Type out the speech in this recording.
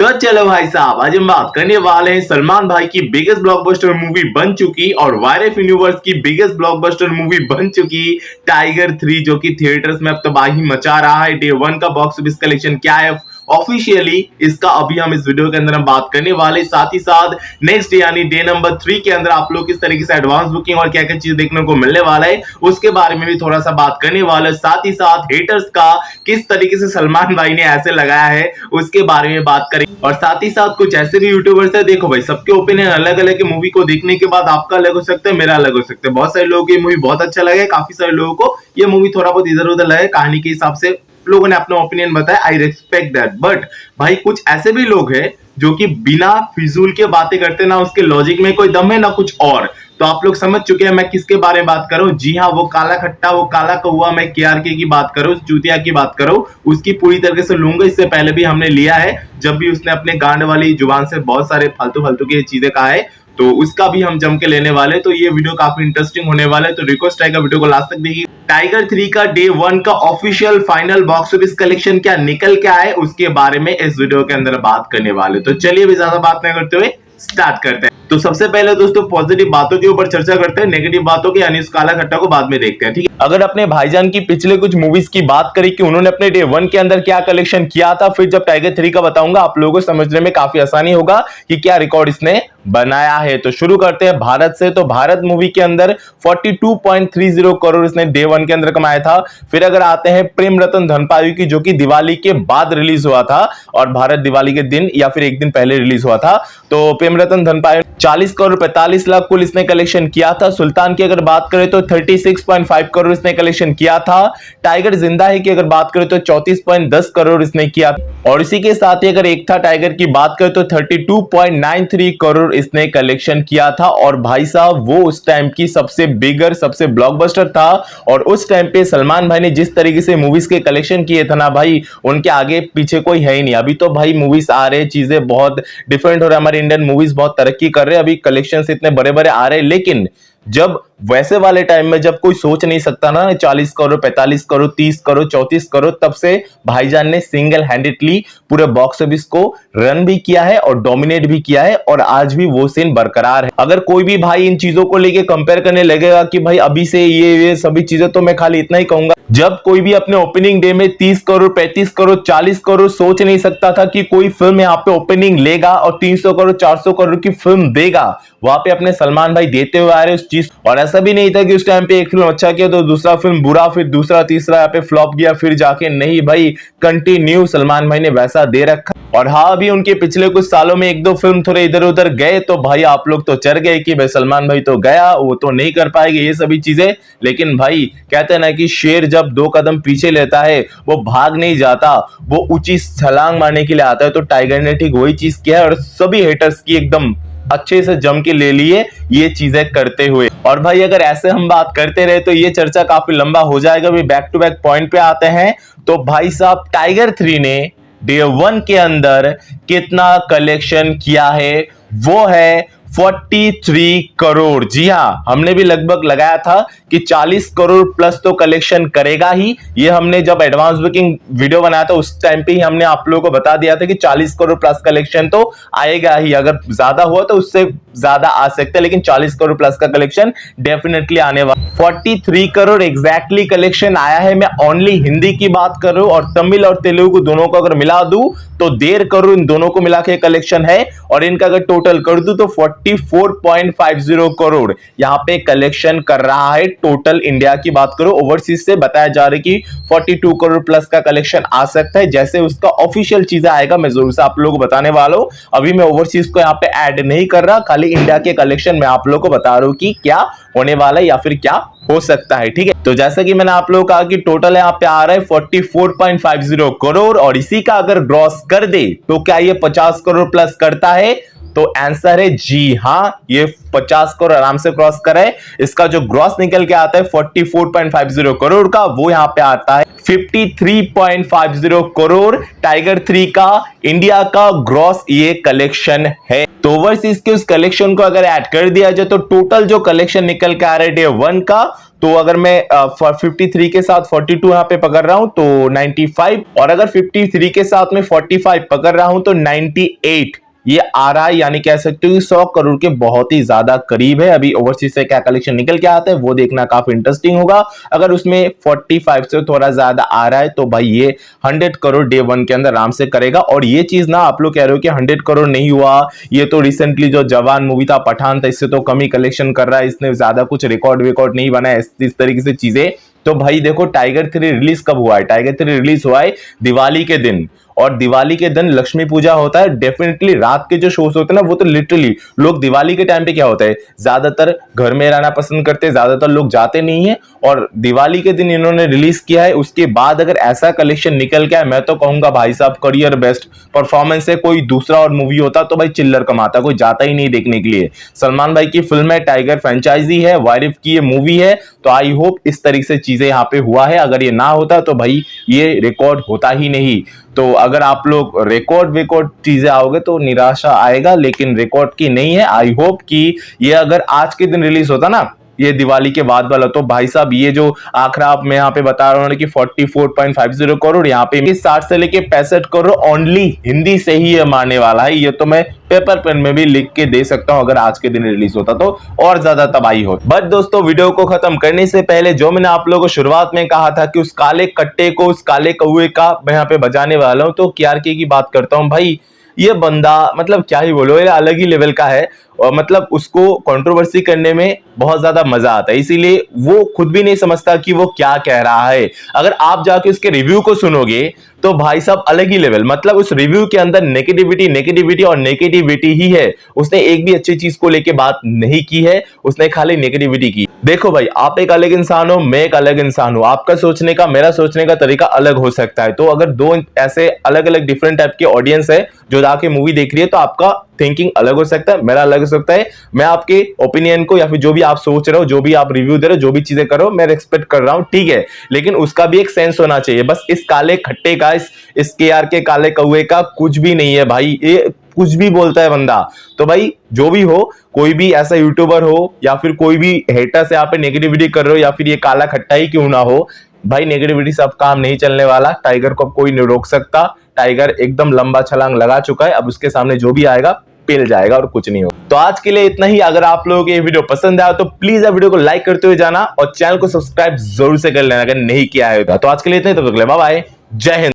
तो चलो भाई साहब, आज हम बात करने वाले हैं सलमान भाई की बिगेस्ट ब्लॉकबस्टर मूवी बन चुकी और वायरस यूनिवर्स की बिगेस्ट ब्लॉकबस्टर मूवी बन चुकी टाइगर 3, जो कि थिएटर्स में अब तबाही मचा रहा है। डे 1 का बॉक्स ऑफिस कलेक्शन क्या है ऑफिशियली, इसका अभी हम इस वीडियो के अंदर हम बात करने वाले। साथ ही साथ नेक्स्ट डे यानी डे नंबर 3 के अंदर आप लोग किस तरीके से एडवांस बुकिंग और क्या क्या चीज देखने को मिलने वाला है उसके बारे में भी थोड़ा सा बात करने वाले। साथ ही साथ हेटर्स का किस तरीके से सलमान भाई ने ऐसे लगाया है उसके बारे में बात करें। और साथ ही साथ कुछ ऐसे भी यूट्यूबर्स है, देखो भाई सबके ओपिनियन अलग अलग है। मूवी को देखने के बाद आपका अलग हो सकता है, मेरा अलग हो सकता है। बहुत सारे लोगों को ये मूवी बहुत अच्छा लगे, काफी सारे लोगों को ये मूवी थोड़ा बहुत इधर उधर लगे, कहानी के हिसाब से लोगों ने अपना ओपिनियन बताया। आई रेस्पेक्ट दैट, बट भाई कुछ ऐसे भी लोग हैं जो कि बिना फिजूल के बातें करते, ना उसके लॉजिक में कोई दम है ना कुछ और। तो आप लोग समझ चुके हैं मैं किसके बारे में बात कर रहा हूं। जी हाँ, वो काला खट्टा, वो काला कौवा, मैं केआरके की बात करूं, उस चूतिया की बात करूं, उसकी पूरी तरीके से लूंगा। इससे पहले भी हमने लिया है, जब भी उसने अपने गांड वाली जुबान से बहुत सारे फालतू फालतू की चीजें कहा है, तो उसका भी हम जम के लेने वाले। तो ये वीडियो काफी इंटरेस्टिंग होने वाला है, तो रिक्वेस्ट रहेगा वीडियो को लास्ट तक देखिए। टाइगर 3 का डे 1 का official final box office collection क्या निकल के आए उसके बारे में इस वीडियो के अंदर बात करने वाले। तो चलिए भी ज्यादा बात नहीं करते हुए स्टार्ट करते हैं। तो सबसे पहले दोस्तों पॉजिटिव बातों के ऊपर चर्चा करते हैं, नेगेटिव बातों के यानी उस काला खट्टा को बाद में देखते हैं, ठीक है। अगर अपने भाईजान की पिछले कुछ मूवीज की बात करें कि उन्होंने अपने डे 1 के अंदर क्या कलेक्शन किया था, फिर जब टाइगर 3 का बताऊंगा आप लोगों को समझने में काफी आसानी होगा कि क्या रिकॉर्ड इसने बनाया है। तो शुरू करते हैं भारत से। तो भारत मूवी के अंदर 42.30 करोड़ इसने डे 1 के अंदर कमाया था। फिर अगर आते हैं प्रेम रतन धन पायो की, जो कि दिवाली के बाद रिलीज हुआ था और भारत दिवाली के दिन या फिर एक दिन पहले रिलीज हुआ था। तो प्रेम रतन धन पायो 40 करोड़ 45 लाख कुल इसने कलेक्शन किया था। सुल्तान की अगर बात करें तो 36.5 करोड़ इसने कलेक्शन किया था। टाइगर जिंदा है की अगर बात करें तो 34.10 करोड़ इसने किया। और इसी के साथ ही अगर एक था टाइगर की बात करें तो 32.93 करोड़ इसने कलेक्शन किया था। और भाई साहब वो उस टाइम की सबसे बिगर, सबसे ब्लॉकबस्टर था। और उस टाइम पे सलमान भाई ने जिस तरीके से मूवीज के कलेक्शन किए थे ना भाई, उनके आगे पीछे कोई है ही नहीं। अभी तो भाई मूवीज आ रहे, चीजें बहुत डिफरेंट हो रहा है, हमारे इंडियन मूवीज बहुत तरक्की कर रहे हैं, अभी कलेक्शन इतने बड़े बड़े आ रहे हैं। लेकिन जब वैसे वाले टाइम में जब कोई सोच नहीं सकता ना 40 करोड़ 45 करोड़ 30 करोड़ 34 करोड़, तब से भाईजान ने सिंगल हैंडेडली पूरे बॉक्स ऑफिस को रन भी किया है और डोमिनेट भी किया है। और आज भी वो सीन बरकरार है। अगर कोई भी भाई इन चीजों को लेके कंपेयर करने लगेगा कि भाई अभी से ये सभी चीजें, तो मैं खाली इतना ही कहूंगा, जब कोई भी अपने ओपनिंग डे में 30 करोड़ 35 करोड़ 40 करोड़ सोच नहीं सकता था कि कोई फिल्म यहाँ पे ओपनिंग लेगा और 300 करोड़ 400 करोड़ की फिल्म देगा, वहां पे अपने सलमान भाई देते हुए आ रहे उस चीज। और ऐसा भी नहीं था कि उस टाइम पे एक फिल्म अच्छा किया तो दूसरा फिल्म बुरा, फिर दूसरा तीसरा यहाँ पे फ्लॉप गया, फिर जाके नहीं भाई, कंटिन्यू सलमान भाई ने वैसा दे रखा। और हाँ, अभी उनके पिछले कुछ सालों में एक दो फिल्म थोड़े इधर उधर गए तो भाई आप लोग तो चढ़ गए कि भाई सलमान भाई तो गया, वो तो नहीं कर पाएंगे ये सभी चीजें। लेकिन भाई कहते हैं ना कि शेर जब 2 कदम पीछे लेता है वो भाग नहीं जाता, वो ऊंची छलांग मारने के लिए आता है। तो टाइगर ने ठीक वही चीज किया है और सभी हेटर्स की एकदम अच्छे से जम के ले लिए ये चीजें करते हुए। और भाई अगर ऐसे हम बात करते रहे तो ये चर्चा काफी लंबा हो जाएगा। भी बैक टू बैक पॉइंट पे आते हैं। तो भाई साहब टाइगर 3 ने डे 1 के अंदर कितना कलेक्शन किया है, वो है 43 करोड़। जी हाँ, हमने भी लगभग लगाया था कि 40 करोड़ प्लस तो कलेक्शन करेगा ही। ये हमने जब एडवांस बुकिंग वीडियो बनाया था उस टाइम पे ही हमने आप लोगों को बता दिया था कि 40 करोड़ प्लस कलेक्शन तो आएगा ही। अगर ज्यादा हुआ तो उससे ज्यादा आ सकता है, लेकिन 40 करोड़ प्लस का कलेक्शन डेफिनेटली आने वाला। 43 करोड़ एग्जैक्टली कलेक्शन आया है। मैं ओनली हिंदी की बात कर रहा हूं और तमिल और तेलुगु दोनों को अगर मिला दूं तो 1.5 करोड़ इन दोनों को मिला के कलेक्शन है। और इनका अगर टोटल कर दूं तो 44.50 करोड़ यहां पे कलेक्शन कर रहा है। टोटल इंडिया की बात करो, ओवरसीज से बताया जा रहा है कि 42 करोड़ प्लस का कलेक्शन आ सकता है। जैसे उसका ऑफिशियल चीजें आएगा मैं जरूर से आप लोगों को बताने वाला हूं। अभी मैं ओवरसीज को यहां पे ऐड नहीं कर रहा, खाली इंडिया के कलेक्शन में आप लोगों को बता रहा हूं कि क्या होने वाला है या फिर क्या हो सकता है, ठीक है। तो जैसा कि मैंने आप लोगों को कहा कि टोटल यहाँ पे आ रहा है 44.50 करोड़। और इसी का अगर ग्रॉस कर दे तो क्या ये 50 करोड़ प्लस करता है? तो आंसर है जी हां, ये 50 करोड़ आराम से क्रॉस करे। इसका जो ग्रॉस निकल के आता है 44.50 करोड़ का, वो यहां पे आता है 53.50 करोड़। टाइगर 3 का इंडिया का ग्रॉस ये कलेक्शन है। तो ओवरसीज के उस कलेक्शन को अगर ऐड कर दिया जाए तो टोटल जो कलेक्शन निकल के आ रहा है डे 1 का तो अगर मैं 53 के साथ 42 यहाँ पे पकड़ रहा हूं तो 95, और अगर 53 के साथ में 45 पकड़ रहा हूं तो 98 ये आ रहा है। यानी कह सकते हो कि 100 करोड़ के बहुत ही ज्यादा करीब है। अभी ओवरसीज से क्या कलेक्शन निकल के आता है वो देखना काफी इंटरेस्टिंग होगा। अगर उसमें 45 से थोड़ा ज्यादा आ रहा है तो भाई ये 100 करोड़ डे वन के अंदर आराम से करेगा। और ये चीज ना आप लोग कह रहे हो कि 100 करोड़ नहीं हुआ, ये तो रिसेंटली जो जवान मूवी था पठान था इससे तो कम ही कलेक्शन कर रहा है, इसने ज्यादा कुछ रिकॉर्ड विकॉर्ड नहीं बनाया, इस तरीके से चीजें। तो भाई देखो टाइगर 3 रिलीज कब हुआ है? टाइगर 3 रिलीज हुआ है दिवाली के दिन, और दिवाली के दिन लक्ष्मी पूजा होता है। डेफिनेटली रात के जो शोज होते हैं ना वो तो लिटरली लोग दिवाली के टाइम पे क्या होता है, ज्यादातर घर में रहना पसंद करते हैं, ज्यादातर लोग जाते नहीं है। और दिवाली के दिन इन्होंने रिलीज किया है, उसके बाद अगर ऐसा कलेक्शन निकल गया, मैं तो कहूंगा भाई साहब करियर बेस्ट परफॉर्मेंस है। कोई दूसरा और मूवी होता तो भाई चिल्लर कमाता, कोई जाता ही नहीं देखने के लिए। सलमान भाई की फिल्म है, टाइगर फ्रेंचाइजी है, वारिफ की ये मूवी है, तो आई होप इस तरीके से चीजें यहाँ पे हुआ है। अगर ये ना होता तो भाई ये रिकॉर्ड होता ही नहीं। तो अगर आप लोग रिकॉर्ड चीजें आओगे तो निराशा आएगा, लेकिन रिकॉर्ड की नहीं है। आई होप कि ये अगर आज के दिन रिलीज होता ना, ये दिवाली के बाद वाला, तो भाई साहब ये जो आंकड़ा आप मैं यहाँ पे बता रहा हूँ कि 44.50 करोड़, यहाँ पे 60 से लेके 65 करोड़ ओनली हिंदी से ही ये मारने वाला है। ये तो मैं पेपर पेन में भी लिख के दे सकता हूं, अगर आज के दिन रिलीज होता तो और ज्यादा तबाही हो। बट दोस्तों वीडियो को खत्म करने से पहले जो मैंने आप लोगों को शुरुआत में कहा था कि उस काले कट्टे को, उस काले कौए का मैं यहाँ पे बजाने वाला हूं, तो केआरके की बात करता हूं। भाई ये बंदा मतलब क्या ही बोलो, ये अलग ही लेवल का है, और मतलब उसको कंट्रोवर्सी करने में बहुत ज्यादा मजा आता है, इसीलिए वो खुद भी नहीं समझता कि वो क्या कह रहा है। अगर आप जाके उसके रिव्यू को सुनोगे तो भाई साहब अलग ही लेवल, मतलब उस रिव्यू के अंदर नेगेटिविटी और नेगेटिविटी ही है। उसने एक भी अच्छी चीज को लेके बात नहीं की है, उसने खाली नेगेटिविटी की। देखो भाई आप एक अलग इंसान हो, मैं एक अलग इंसान हूं, आपका सोचने का मेरा सोचने का तरीका अलग हो सकता है। तो अगर दो ऐसे अलग अलग डिफरेंट टाइप के ऑडियंस है जो जाके मूवी देख रही है, तो आपका थिंकिंग अलग हो सकता है, मेरा अलग हो सकता है। मैं आपके ओपिनियन को या फिर जो भी आप सोच रहे हो, जो भी आप रिव्यू दे रहे हो, जो भी चीजें कर रहे हो, मैं रिस्पेक्ट कर रहा हूं, ठीक है, लेकिन उसका भी एक सेंस होना चाहिए। बस इस काले खट्टे का, इस केआरके काले कौए का कुछ भी नहीं है भाई, ये कुछ भी बोलता है बंदा। तो भाई जो भी हो, कोई भी ऐसा यूट्यूबर हो या फिर कोई भी हेटर से आप नेगेटिविटी कर रहे हो, या फिर ये काला खट्टा ही क्यों ना हो, भाई नेगेटिविटी से अब काम नहीं चलने वाला। टाइगर को कोई नहीं रोक सकता, टाइगर एकदम लंबा छलांग लगा चुका है, अब उसके सामने जो भी आएगा पिल जाएगा और कुछ नहीं होगा। तो आज के लिए इतना ही। अगर आप लोगों को ये वीडियो पसंद आया तो प्लीज वीडियो को लाइक करते हुए जाना, और चैनल को सब्सक्राइब जरूर से कर लेना अगर नहीं किया है तो। आज के लिए इतना ही, तब तक के लिए बाय बाय, जय हिंद।